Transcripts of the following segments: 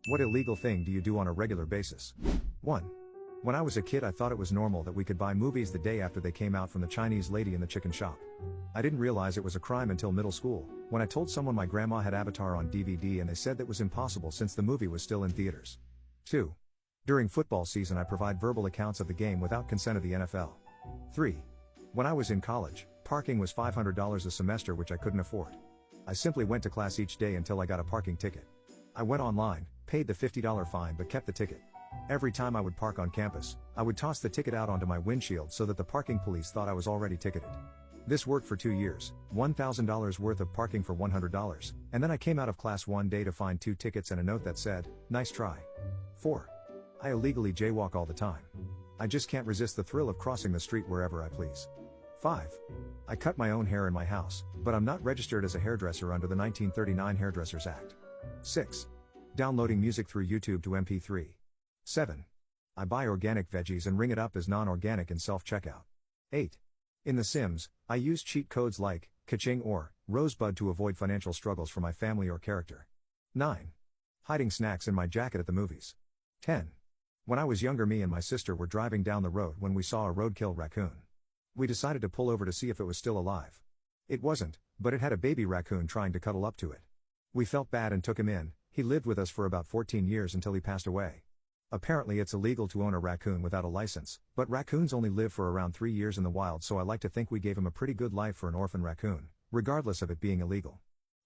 What illegal thing do you do on a regular basis? 1. When I was a kid, I thought it was normal that we could buy movies the day after they came out from the Chinese lady in the chicken shop. I didn't realize it was a crime until middle school, when I told someone my grandma had Avatar on DVD and they said that was impossible since the movie was still in theaters. 2. During football season, I provide verbal accounts of the game without consent of the NFL. 3. When I was in college, parking was $500 a semester, which I couldn't afford. I simply went to class each day until I got a parking ticket. I went online, paid the $50 fine but kept the ticket. Every time I would park on campus, I would toss the ticket out onto my windshield so that the parking police thought I was already ticketed. This worked for 2 years, $1,000 worth of parking for $100, and then I came out of class one day to find 2 tickets and a note that said, "Nice try." 4. I illegally jaywalk all the time. I just can't resist the thrill of crossing the street wherever I please. 5. I cut my own hair in my house, but I'm not registered as a hairdresser under the 1939 Hairdressers Act. 6. Downloading music through YouTube to MP3. 7. I buy organic veggies and ring it up as non-organic in self-checkout. 8. In The Sims, I use cheat codes like Kaching or Rosebud to avoid financial struggles for my family or character. 9. Hiding snacks in my jacket at the movies. 10. When I was younger, me and my sister were driving down the road when we saw a roadkill raccoon. We decided to pull over to see if it was still alive. It wasn't, but it had a baby raccoon trying to cuddle up to it. We felt bad and took him in. He lived with us for about 14 years until he passed away. Apparently it's illegal to own a raccoon without a license, but raccoons only live for around 3 years in the wild, so I like to think we gave him a pretty good life for an orphan raccoon, regardless of it being illegal.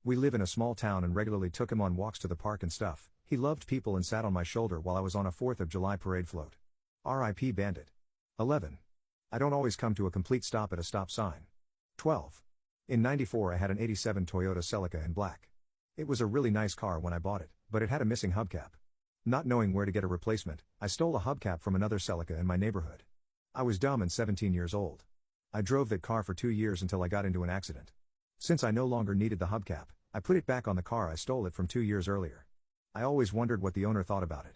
We live in a small town and regularly took him on walks to the park and stuff. He loved people and sat on my shoulder while I was on a 4th of July parade float. R.I.P. Bandit. 11. I don't always come to a complete stop at a stop sign. 12. In '94 I had an '87 Toyota Celica in black. It was a really nice car when I bought it, but it had a missing hubcap. Not knowing where to get a replacement, I stole a hubcap from another Celica in my neighborhood. I was dumb and 17 years old. I drove that car for 2 years until I got into an accident. Since I no longer needed the hubcap, I put it back on the car I stole it from 2 years earlier. I always wondered what the owner thought about it.